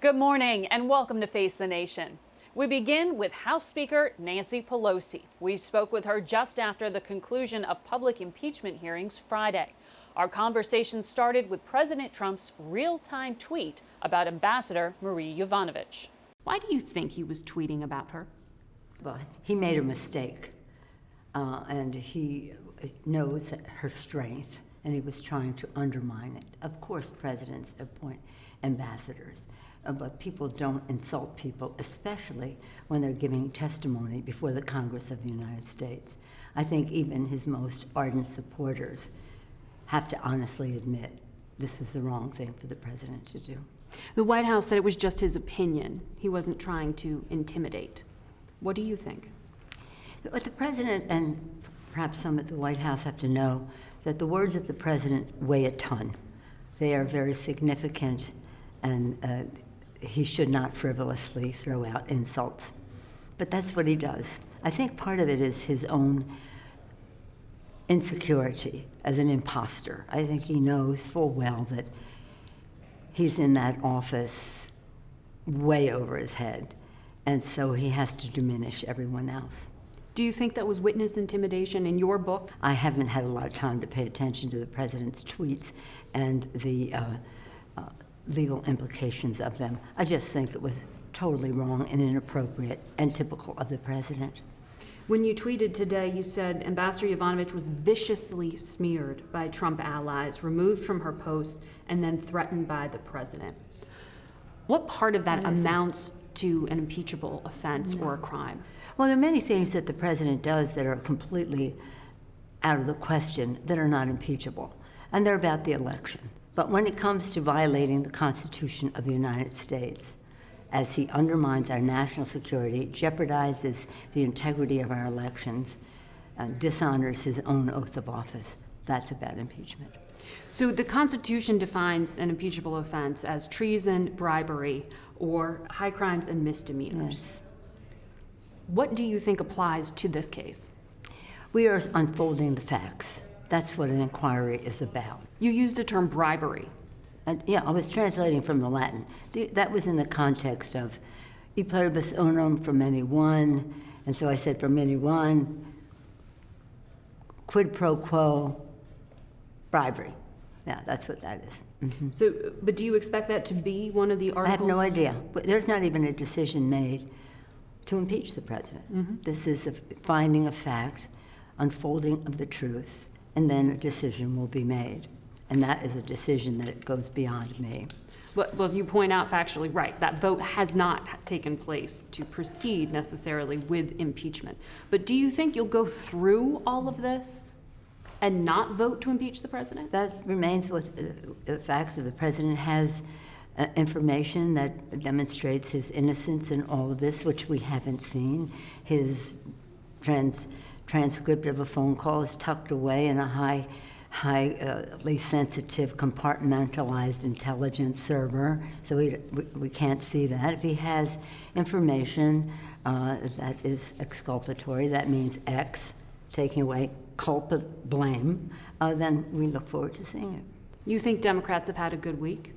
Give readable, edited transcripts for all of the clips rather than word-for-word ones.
Good morning and welcome to Face the Nation. We begin with House Speaker Nancy Pelosi. We spoke with her just after the conclusion of public impeachment hearings Friday. Our conversation started with President Trump's real-time tweet about Ambassador Marie Yovanovitch. Why do you think he was tweeting about her? Well, he made a mistake, and he knows her strength, and he was trying to undermine it. Of course, presidents appoint ambassadors, but people don't insult people, especially when they're giving testimony before the Congress of the United States. I think even his most ardent supporters have to honestly admit this was the wrong thing for the president to do. The White House said it was just his opinion. He wasn't trying to intimidate. What do you think? But the president and perhaps some at the White House have to know that the words of the president weigh a ton. They are very significant, and he should not frivolously throw out insults. But that's what he does. I think part of it is his own insecurity as an imposter. I think he knows full well that he's in that office way over his head, and so he has to diminish everyone else. Do you think that was witness intimidation in your book? I haven't had a lot of time to pay attention to the president's tweets and the legal implications of them. I just think it was totally wrong and inappropriate and typical of the president. When you tweeted today, you said Ambassador Yovanovitch was viciously smeared by Trump allies, removed from her post, and then threatened by the president. What part of that amounts to an impeachable offense or a crime? Well, there are many things that the president does that are completely out of the question, that are not impeachable, and they're about the election. But when it comes to violating the Constitution of the United States, as he undermines our national security, jeopardizes the integrity of our elections, dishonors his own oath of office, that's about impeachment. So the Constitution defines an impeachable offense as treason, bribery, or high crimes and misdemeanors. Yes. What do you think applies to this case? We are unfolding the facts. That's what an inquiry is about. You used the term bribery. Yeah, I was translating from the Latin. That was in the context of e pluribus unum, from many one, and so I said from many one, quid pro quo, bribery. Yeah, that's what that is. Mm-hmm. So, but do you expect that to be one of the articles? I have no idea. There's not even a decision made to impeach the president. Mm-hmm. This is a finding of fact, unfolding of the truth, and then a decision will be made. And that is a decision that goes beyond me. Well, you point out factually right. That vote has not taken place to proceed necessarily with impeachment. But do you think you'll go through all of this and not vote to impeach the president? That remains with the facts of the president has information that demonstrates his innocence in all of this, which we haven't seen. His transcript of a phone call is tucked away in a highly sensitive, compartmentalized intelligence server, so we can't see that. If he has information that is exculpatory, that means X, taking away blame, then we look forward to seeing it. You think Democrats have had a good week?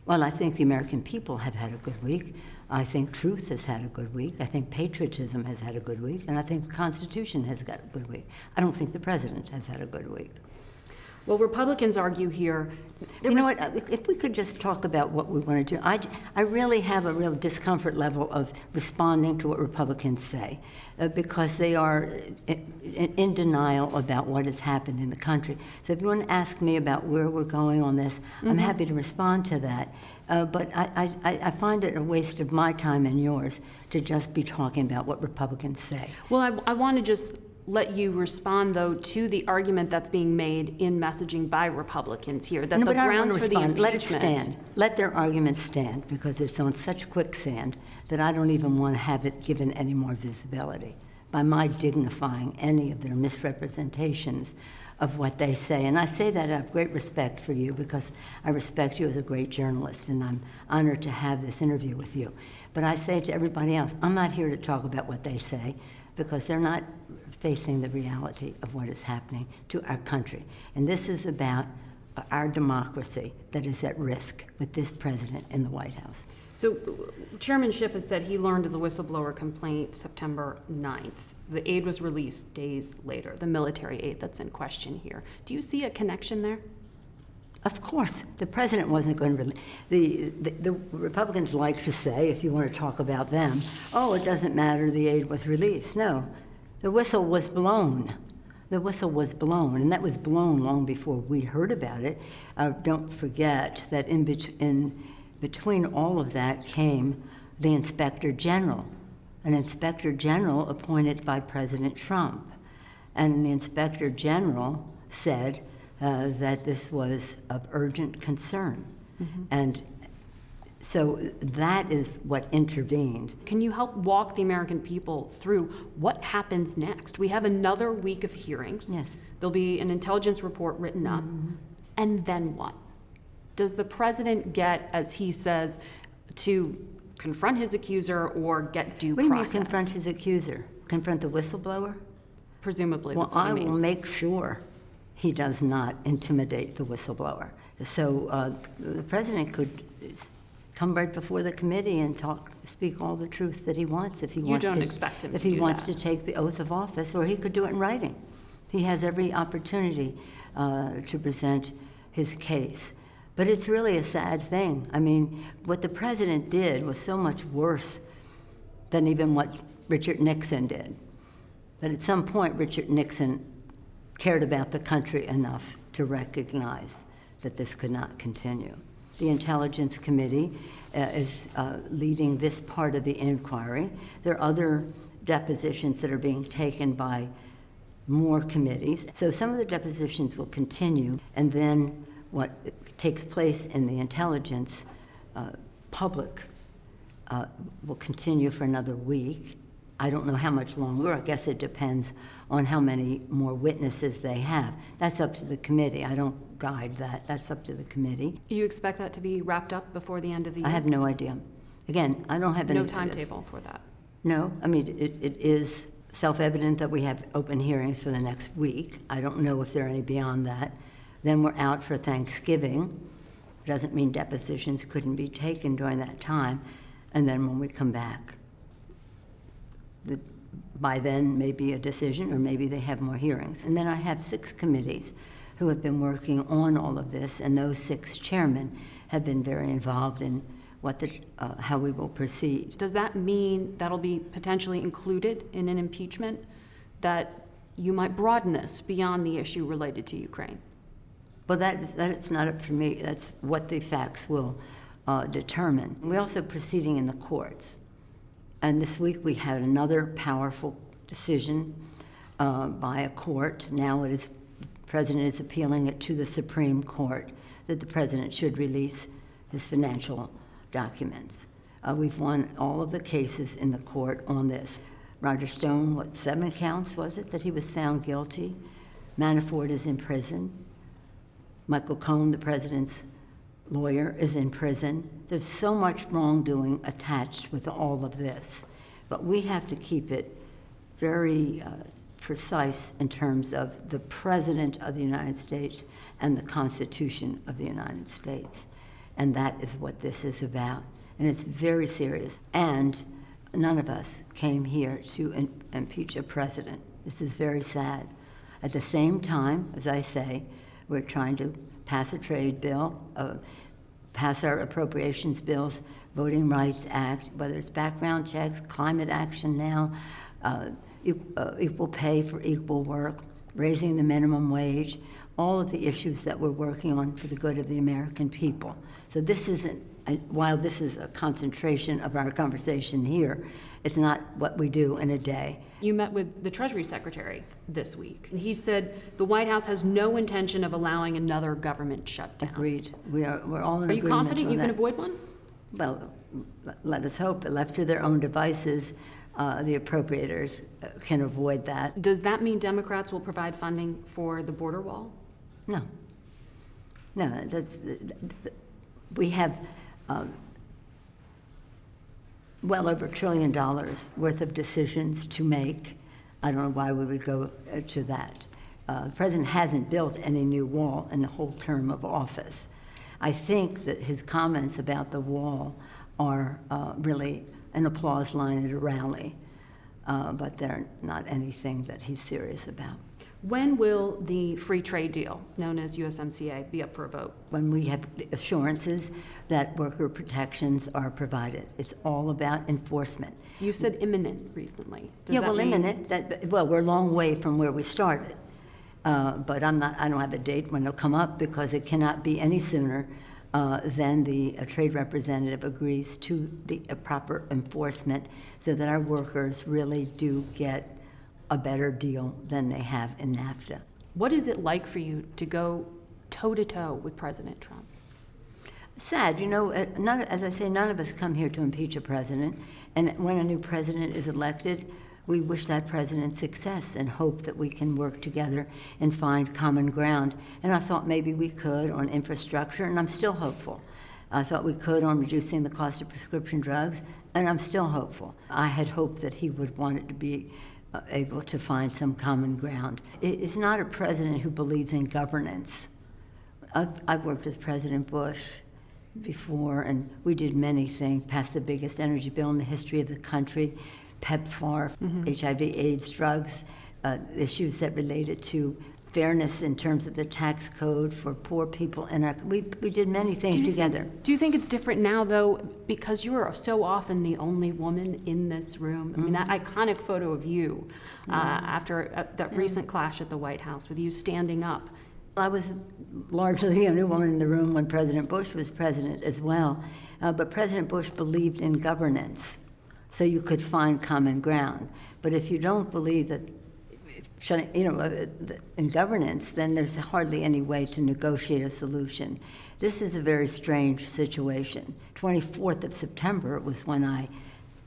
Well, I think the American people have had a good week. I think truth has had a good week. I think patriotism has had a good week. And I think the Constitution has got a good week. I don't think the president has had a good week. Well, Republicans argue here. You know what? If we could just talk about what we want to do. I really have a real discomfort level of responding to what Republicans say because they are in denial about what has happened in the country. So if you want to ask me about where we're going on this, mm-hmm. I'm happy to respond to that. But I find it a waste of my time and yours to just be talking about what Republicans say. Well, I want to just let you respond, though, to the argument that's being made in messaging by Republicans here, that the grounds for the impeachment... Let it stand. Let their argument stand, because it's on such quicksand that I don't even want to have it given any more visibility by my dignifying any of their misrepresentations of what they say. And I say that out of great respect for you, because I respect you as a great journalist, and I'm honored to have this interview with you. But I say to everybody else, I'm not here to talk about what they say, because they're not facing the reality of what is happening to our country. And this is about our democracy that is at risk with this president in the White House. So Chairman Schiff has said he learned of the whistleblower complaint September 9th. The aid was released days later, the military aid that's in question here. Do you see a connection there? Of course, the president wasn't going to the Republicans like to say, if you want to talk about them, oh, it doesn't matter, the aid was released. No, the whistle was blown. The whistle was blown, and that was blown long before we heard about it. Don't forget that in between all of that came the Inspector General, an Inspector General appointed by President Trump. And the Inspector General said that this was of urgent concern. Mm-hmm. And so that is what intervened. Can you help walk the American people through what happens next? We have another week of hearings. Yes. There'll be an intelligence report written up. Mm-hmm. And then what? Does the president get, as he says, to confront his accuser or get due process? What do you mean confront his accuser? Confront the whistleblower? Presumably, that's well, what he means. I will make sure he does not intimidate the whistleblower. So the president could come right before the committee and speak all the truth that he wants if he wants to. You don't expect him to do that. If he wants to take the oath of office, or he could do it in writing. He has every opportunity to present his case. But it's really a sad thing. I mean, what the president did was so much worse than even what Richard Nixon did. But at some point, Richard Nixon cared about the country enough to recognize that this could not continue. The Intelligence Committee is leading this part of the inquiry. There are other depositions that are being taken by more committees. So some of the depositions will continue, and then what takes place in the intelligence public will continue for another week. I don't know how much longer. I guess it depends on how many more witnesses they have. That's up to the committee. I don't guide that. That's up to the committee. You expect that to be wrapped up before the end of the year? I have no idea. Again, I don't have any... No timetable for that? No. I mean, it is self-evident that we have open hearings for the next week. I don't know if there are any beyond that. Then we're out for Thanksgiving. Doesn't mean depositions couldn't be taken during that time. And then when we come back, by then maybe a decision, or maybe they have more hearings. And then I have 6 committees who have been working on all of this, and those 6 chairmen have been very involved in how we will proceed. Does that mean that'll be potentially included in an impeachment, that you might broaden this beyond the issue related to Ukraine? Well, that's not up to me. That's what the facts will determine. We're also proceeding in the courts. And this week we had another powerful decision by a court. Now the president is appealing it to the Supreme Court that the president should release his financial documents. We've won all of the cases in the court on this. Roger Stone, 7 counts was it that he was found guilty? Manafort is in prison. Michael Cohen, the president's lawyer, is in prison. There's so much wrongdoing attached with all of this. But we have to keep it very precise in terms of the President of the United States and the Constitution of the United States. And that is what this is about. And it's very serious. And none of us came here to impeach a president. This is very sad. At the same time, as I say, we're trying to pass a trade bill, pass our appropriations bills, Voting Rights Act, whether it's background checks, climate action now, equal pay for equal work, raising the minimum wage, all of the issues that we're working on for the good of the American people. So this isn't, while this is a concentration of our conversation here, it's not what we do in a day. You met with the Treasury Secretary this week, and he said the White House has no intention of allowing another government shutdown. Agreed. We're all in agreement. Are you confident you can avoid one? Well, let us hope. Left to their own devices, the appropriators can avoid that. Does that mean Democrats will provide funding for the border wall? No. No, we have well over $1 trillion worth of decisions to make. I don't know why we would go to that. The president hasn't built any new wall in the whole term of office. I think that his comments about the wall are really an applause line at a rally, but they're not anything that he's serious about. When will the free trade deal, known as USMCA, be up for a vote? When we have assurances that worker protections are provided. It's all about enforcement. You said imminent recently. Does Yeah, that well, mean- imminent. Well, we're a long way from where we started. But I don't have a date when it'll come up because it cannot be any sooner than the trade representative agrees to the proper enforcement so that our workers really do get a better deal than they have in NAFTA. What is it like for you to go toe-to-toe with President Trump? Sad, as I say, none of us come here to impeach a president, and when a new president is elected, we wish that president success and hope that we can work together and find common ground. And I thought maybe we could on infrastructure, and I'm still hopeful. I thought we could on reducing the cost of prescription drugs, and I'm still hopeful. I had hoped that he would want it to be able to find some common ground. It's not a president who believes in governance. I've worked with President Bush before, and we did many things, passed the biggest energy bill in the history of the country, PEPFAR, HIV/AIDS, drugs, issues that related to fairness in terms of the tax code for poor people. And we did many things together. Do you think it's different now, though, because you are so often the only woman in this room? I mean, that iconic photo of you after that recent clash at the White House with you standing up. I was largely the only woman in the room when President Bush was president as well. But President Bush believed in governance, so you could find common ground. But if you don't believe that, in governance, then there's hardly any way to negotiate a solution. This is a very strange situation. 24th of September was when I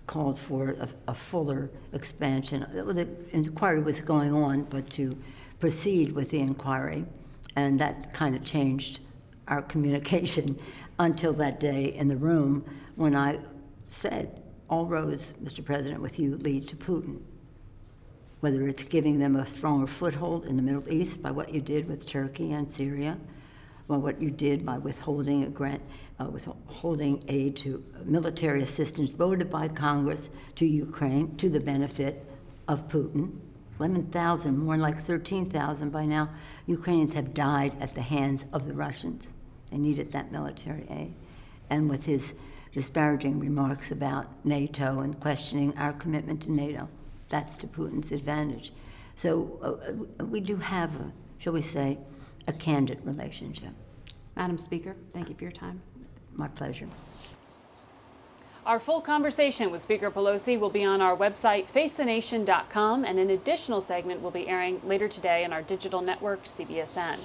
called for a fuller expansion. The inquiry was going on, but to proceed with the inquiry, and that kind of changed our communication until that day in the room when I said, all roads, Mr. President, with you lead to Putin. Whether it's giving them a stronger foothold in the Middle East by what you did with Turkey and Syria, or what you did by withholding aid to military assistance voted by Congress to Ukraine to the benefit of Putin. 11,000, more like 13,000 by now, Ukrainians have died at the hands of the Russians. They needed that military aid. And with his disparaging remarks about NATO and questioning our commitment to NATO, that's to Putin's advantage. So we do have, shall we say, a candid relationship. Madam Speaker, thank you for your time. My pleasure. Our full conversation with Speaker Pelosi will be on our website, facethenation.com, and an additional segment will be airing later today on our digital network, CBSN.